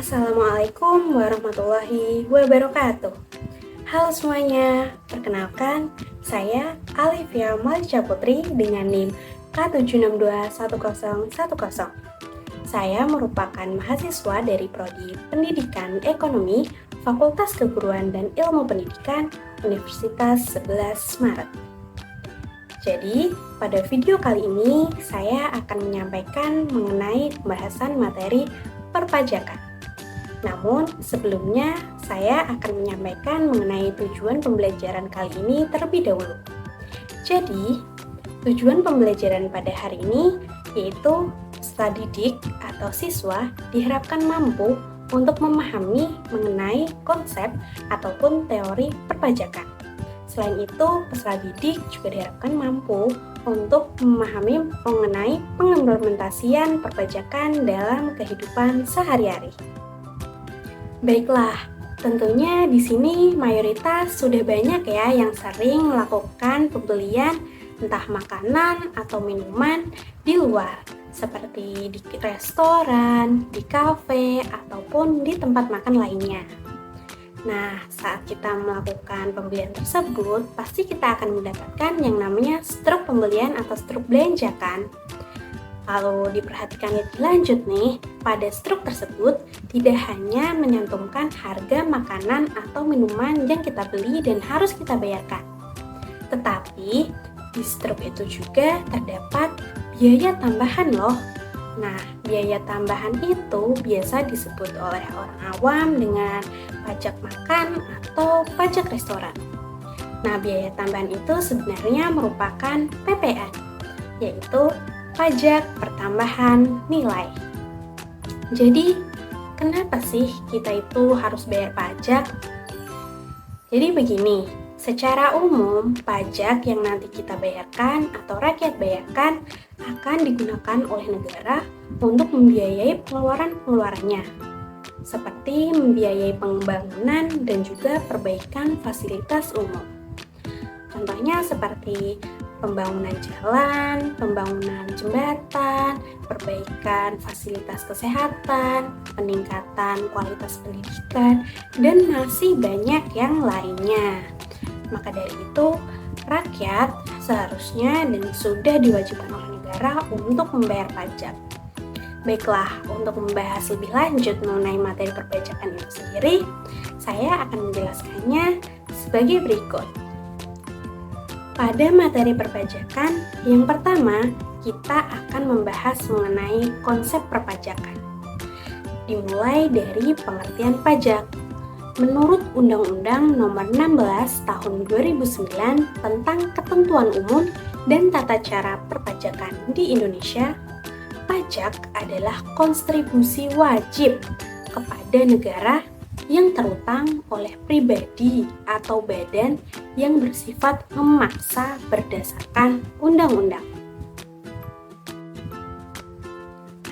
Assalamualaikum warahmatullahi wabarakatuh. Halo semuanya, perkenalkan saya Alivia Malicia Putri dengan NIM K76210110. Saya merupakan mahasiswa dari Prodi Pendidikan Ekonomi Fakultas Keguruan dan Ilmu Pendidikan Universitas 11 Maret. Jadi, pada video kali ini saya akan menyampaikan mengenai pembahasan materi perpajakan. Namun, sebelumnya saya akan menyampaikan mengenai tujuan pembelajaran kali ini terlebih dahulu. Jadi, tujuan pembelajaran pada hari ini yaitu peserta didik atau siswa diharapkan mampu untuk memahami mengenai konsep ataupun teori perpajakan. Selain itu, peserta didik juga diharapkan mampu untuk memahami mengenai pengimplementasian perpajakan dalam kehidupan sehari-hari. Baiklah, tentunya di sini mayoritas sudah banyak ya yang sering melakukan pembelian entah makanan atau minuman di luar, seperti di restoran, di kafe, ataupun di tempat makan lainnya. Nah, saat kita melakukan pembelian tersebut, pasti kita akan mendapatkan yang namanya struk pembelian atau struk belanja kan? Kalau diperhatikan lebih lanjut nih, pada struk tersebut tidak hanya menyantumkan harga makanan atau minuman yang kita beli dan harus kita bayarkan. Tetapi, di struk itu juga terdapat biaya tambahan loh. Nah, biaya tambahan itu biasa disebut oleh orang awam dengan pajak makan atau pajak restoran. Nah, biaya tambahan itu sebenarnya merupakan PPN, yaitu pajak pertambahan nilai. Jadi, kenapa sih kita itu harus bayar pajak? Jadi begini, secara umum pajak yang nanti kita bayarkan atau rakyat bayarkan akan digunakan oleh negara untuk membiayai pengeluaran-pengeluarannya, seperti membiayai pembangunan dan juga perbaikan fasilitas umum. Contohnya seperti pembangunan jalan, pembangunan jembatan, perbaikan fasilitas kesehatan, peningkatan kualitas pendidikan, dan masih banyak yang lainnya. Maka dari itu, rakyat seharusnya dan sudah diwajibkan oleh negara untuk membayar pajak. Baiklah, untuk membahas lebih lanjut mengenai materi perpajakan itu sendiri, saya akan menjelaskannya sebagai berikut. Pada materi perpajakan, yang pertama, kita akan membahas mengenai konsep perpajakan. Dimulai dari pengertian pajak. Menurut Undang-Undang Nomor 16 Tahun 2009 tentang Ketentuan Umum dan Tata Cara Perpajakan di Indonesia, pajak adalah kontribusi wajib kepada negara yang terutang oleh pribadi atau badan yang bersifat memaksa berdasarkan undang-undang.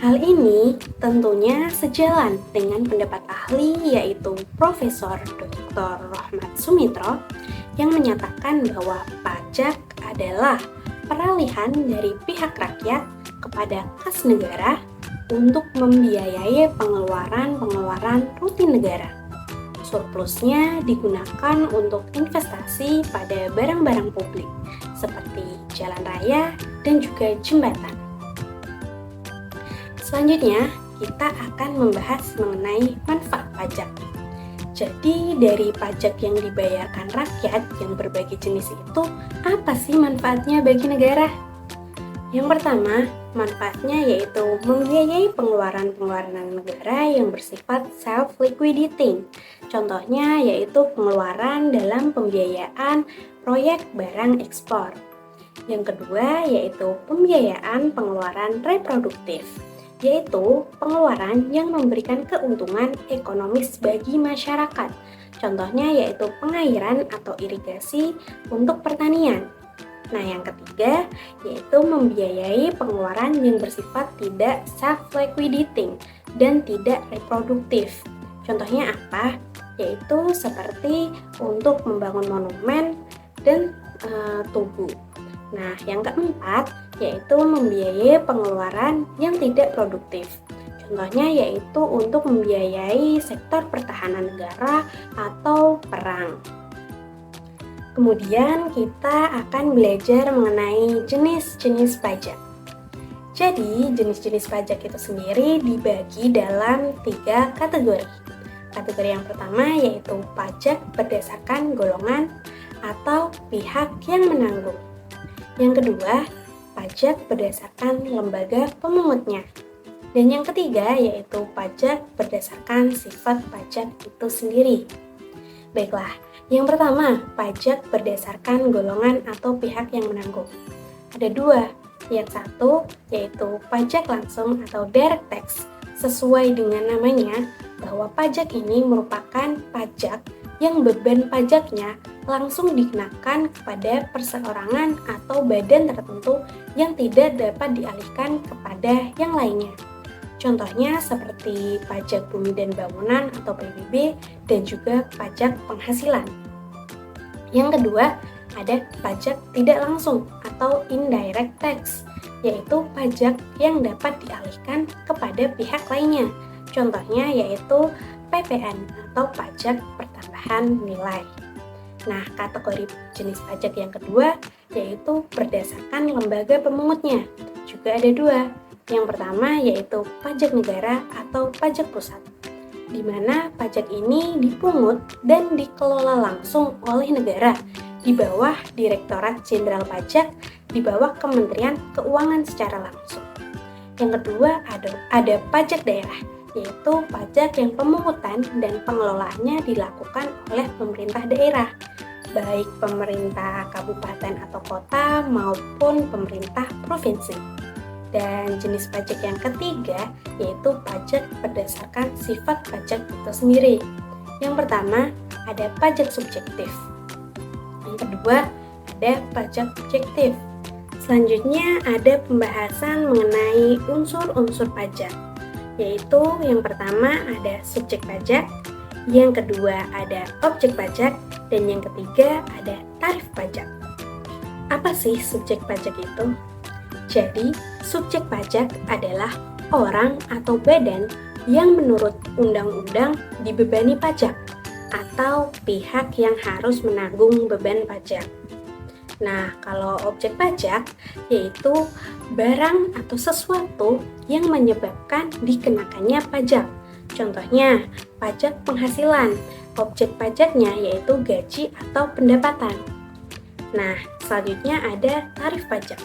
Hal ini tentunya sejalan dengan pendapat ahli yaitu Profesor Dr. Rohmat Sumitro yang menyatakan bahwa pajak adalah peralihan dari pihak rakyat kepada kas negara untuk membiayai pengeluaran-pengeluaran rutin negara. Surplusnya digunakan untuk investasi pada barang-barang publik seperti jalan raya dan juga jembatan. Selanjutnya, kita akan membahas mengenai manfaat pajak. Jadi, dari pajak yang dibayarkan rakyat yang berbagai jenis itu, apa sih manfaatnya bagi negara? Yang pertama, manfaatnya yaitu membiayai pengeluaran-pengeluaran negara yang bersifat self-liquidating. Contohnya yaitu pengeluaran dalam pembiayaan proyek barang ekspor. Yang kedua yaitu pembiayaan pengeluaran reproduktif, yaitu pengeluaran yang memberikan keuntungan ekonomis bagi masyarakat. Contohnya yaitu pengairan atau irigasi untuk pertanian. Nah, yang ketiga yaitu membiayai pengeluaran yang bersifat tidak self-liquidating dan tidak reproduktif. Contohnya apa? Yaitu seperti untuk membangun monumen dan tugu. Nah, yang keempat yaitu membiayai pengeluaran yang tidak produktif. Contohnya yaitu untuk membiayai sektor pertahanan negara atau perang. Kemudian kita akan belajar mengenai jenis-jenis pajak. Jadi, jenis-jenis pajak itu sendiri dibagi dalam 3 kategori. Kategori yang pertama yaitu pajak berdasarkan golongan atau pihak yang menanggung. Yang kedua, pajak berdasarkan lembaga pemungutnya. Dan yang ketiga yaitu pajak berdasarkan sifat pajak itu sendiri. Baiklah, yang pertama, pajak berdasarkan golongan atau pihak yang menanggung. Ada 2. Yang satu yaitu pajak langsung atau direct tax. Sesuai dengan namanya, bahwa pajak ini merupakan pajak yang beban pajaknya langsung dikenakan kepada perseorangan atau badan tertentu yang tidak dapat dialihkan kepada yang lainnya. Contohnya seperti pajak bumi dan bangunan atau PBB dan juga pajak penghasilan. Yang kedua, ada pajak tidak langsung atau indirect tax, yaitu pajak yang dapat dialihkan kepada pihak lainnya. Contohnya yaitu PPN atau pajak pertambahan nilai. Nah, kategori jenis pajak yang kedua yaitu berdasarkan lembaga pemungutnya. Juga ada 2. Yang pertama yaitu pajak negara atau pajak pusat, di mana pajak ini dipungut dan dikelola langsung oleh negara di bawah Direktorat Jenderal Pajak di bawah Kementerian Keuangan secara langsung. Yang kedua ada pajak daerah, yaitu pajak yang pemungutan dan pengelolaannya dilakukan oleh pemerintah daerah, baik pemerintah kabupaten atau kota maupun pemerintah provinsi. Dan jenis pajak yang ketiga yaitu pajak berdasarkan sifat pajak itu sendiri. Yang pertama ada pajak subjektif. Yang kedua ada pajak objektif. Selanjutnya ada pembahasan mengenai unsur-unsur pajak, yaitu yang pertama ada subjek pajak, yang kedua ada objek pajak, dan yang ketiga ada tarif pajak. Apa sih subjek pajak itu? Jadi, subjek pajak adalah orang atau badan yang menurut undang-undang dibebani pajak atau pihak yang harus menanggung beban pajak. Nah, kalau objek pajak yaitu barang atau sesuatu yang menyebabkan dikenakannya pajak. Contohnya, pajak penghasilan. Objek pajaknya yaitu gaji atau pendapatan. Nah, selanjutnya ada tarif pajak,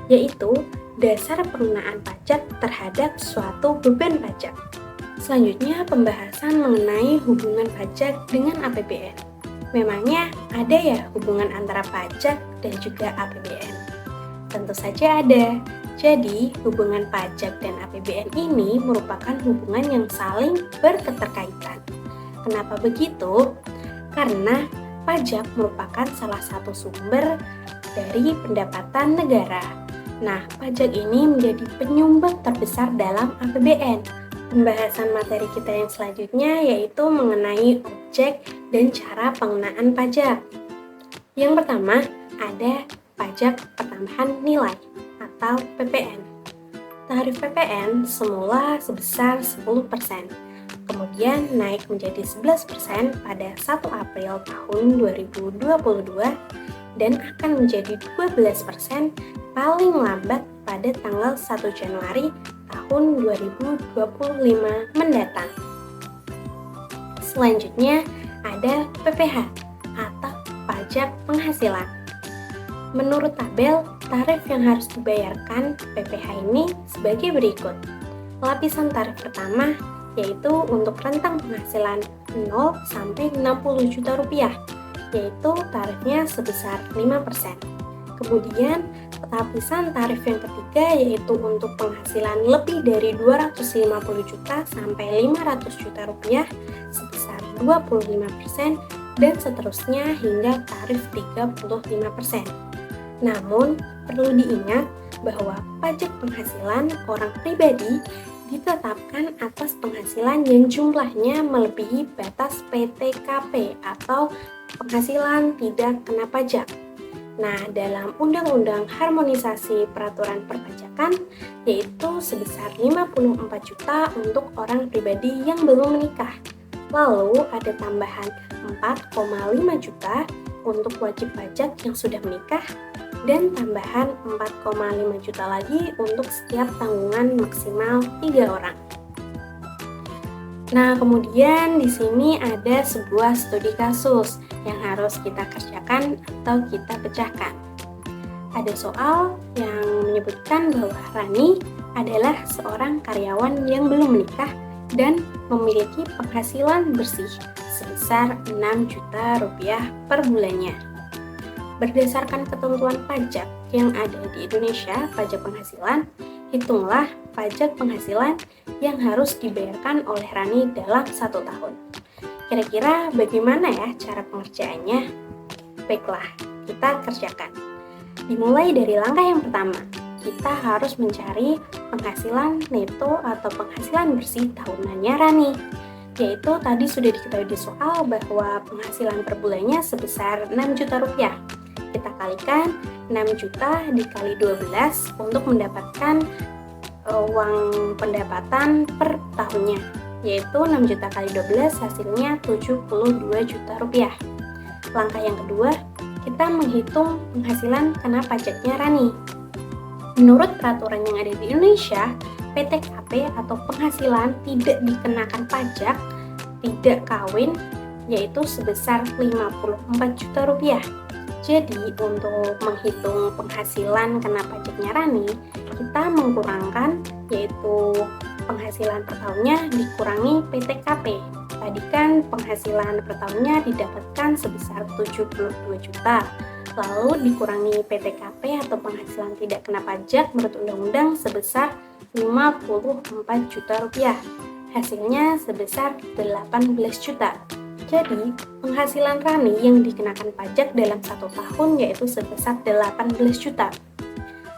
yaitu dasar pengenaan pajak terhadap suatu beban pajak. Selanjutnya pembahasan mengenai hubungan pajak dengan APBN. Memangnya ada ya hubungan antara pajak dan juga APBN? Tentu saja ada. Jadi, hubungan pajak dan APBN ini merupakan hubungan yang saling berketerkaitan. Kenapa begitu? Karena pajak merupakan salah satu sumber dari pendapatan negara. Nah, pajak ini menjadi penyumbang terbesar dalam APBN. Pembahasan materi kita yang selanjutnya yaitu mengenai objek dan cara pengenaan pajak. Yang pertama, ada pajak pertambahan nilai atau PPN. Tarif PPN semula sebesar 10%, kemudian naik menjadi 11% pada 1 April tahun 2022 dan akan menjadi 12% paling lambat pada tanggal 1 Januari tahun 2025 mendatang. Selanjutnya ada PPH atau pajak penghasilan. Menurut tabel, tarif yang harus dibayarkan PPH ini sebagai berikut. Lapisan tarif pertama yaitu untuk rentang penghasilan 0 sampai 60 juta rupiah, yaitu tarifnya sebesar 5%. Kemudian, lapisan tarif yang ketiga yaitu untuk penghasilan lebih dari 250 juta sampai 500 juta rupiah sebesar 25% dan seterusnya hingga tarif 35%. Namun, perlu diingat bahwa pajak penghasilan orang pribadi ditetapkan atas penghasilan yang jumlahnya melebihi batas PTKP atau penghasilan tidak kena pajak. Nah, dalam Undang-Undang Harmonisasi Peraturan Perpajakan kebijakan, yaitu sebesar 54 juta untuk orang pribadi yang belum menikah. Lalu ada tambahan 4,5 juta untuk wajib pajak yang sudah menikah, dan tambahan 4,5 juta lagi untuk setiap tanggungan maksimal 3 orang. Nah, kemudian di sini ada sebuah studi kasus yang harus kita kerjakan atau kita pecahkan. Ada soal yang menyebutkan bahwa Rani adalah seorang karyawan yang belum menikah dan memiliki penghasilan bersih sebesar 6 juta rupiah per bulannya. Berdasarkan ketentuan pajak yang ada di Indonesia, pajak penghasilan, hitunglah pajak penghasilan yang harus dibayarkan oleh Rani dalam 1 tahun. Kira-kira bagaimana ya cara pengerjaannya? Baiklah, kita kerjakan. Dimulai dari langkah yang pertama, kita harus mencari penghasilan neto atau penghasilan bersih tahunannya Rani. Yaitu tadi sudah diketahui di soal bahwa penghasilan per bulannya sebesar 6 juta rupiah. Kita kalikan 6 juta dikali 12 untuk mendapatkan uang pendapatan per tahunnya, yaitu 6 juta kali 12 hasilnya 72 juta rupiah. Langkah yang kedua, kita menghitung penghasilan kena pajaknya Rani. Menurut peraturan yang ada di Indonesia, PTKP atau penghasilan tidak dikenakan pajak tidak kawin, yaitu sebesar 54 juta rupiah. Jadi untuk menghitung penghasilan kena pajaknya Rani, kita mengkurangkan, yaitu penghasilan per tahunnya dikurangi PTKP. Tadi kan penghasilan per tahunnya didapatkan sebesar 72 juta, lalu dikurangi PTKP atau penghasilan tidak kena pajak menurut undang-undang sebesar 54 juta rupiah. Hasilnya sebesar 18 juta. Jadi, penghasilan Rani yang dikenakan pajak dalam 1 tahun yaitu sebesar 18 juta.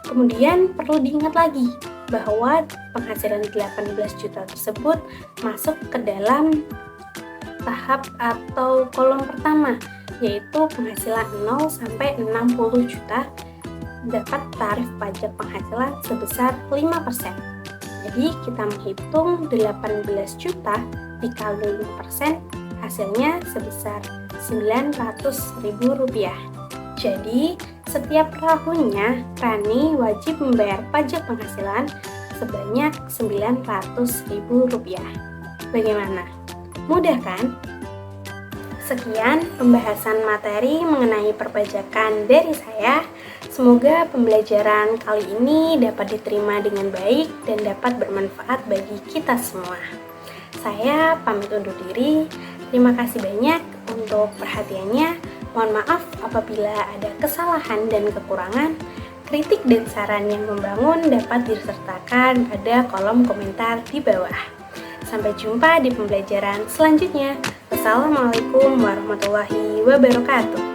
Kemudian perlu diingat lagi bahwa penghasilan 18 juta tersebut masuk ke dalam tahap atau kolom pertama, yaitu penghasilan 0 sampai 60 juta dapat tarif pajak penghasilan sebesar 5%. Jadi kita menghitung 18 juta dikali 5%, hasilnya sebesar Rp900.000. Jadi, setiap tahunnya Rani wajib membayar pajak penghasilan sebanyak Rp900.000. Bagaimana? Mudah kan? Sekian pembahasan materi mengenai perpajakan dari saya. Semoga pembelajaran kali ini dapat diterima dengan baik dan dapat bermanfaat bagi kita semua. Saya pamit undur diri. Terima kasih banyak untuk perhatiannya. Mohon maaf apabila ada kesalahan dan kekurangan. Kritik dan saran yang membangun dapat disertakan pada kolom komentar di bawah. Sampai jumpa di pembelajaran selanjutnya. Wassalamualaikum warahmatullahi wabarakatuh.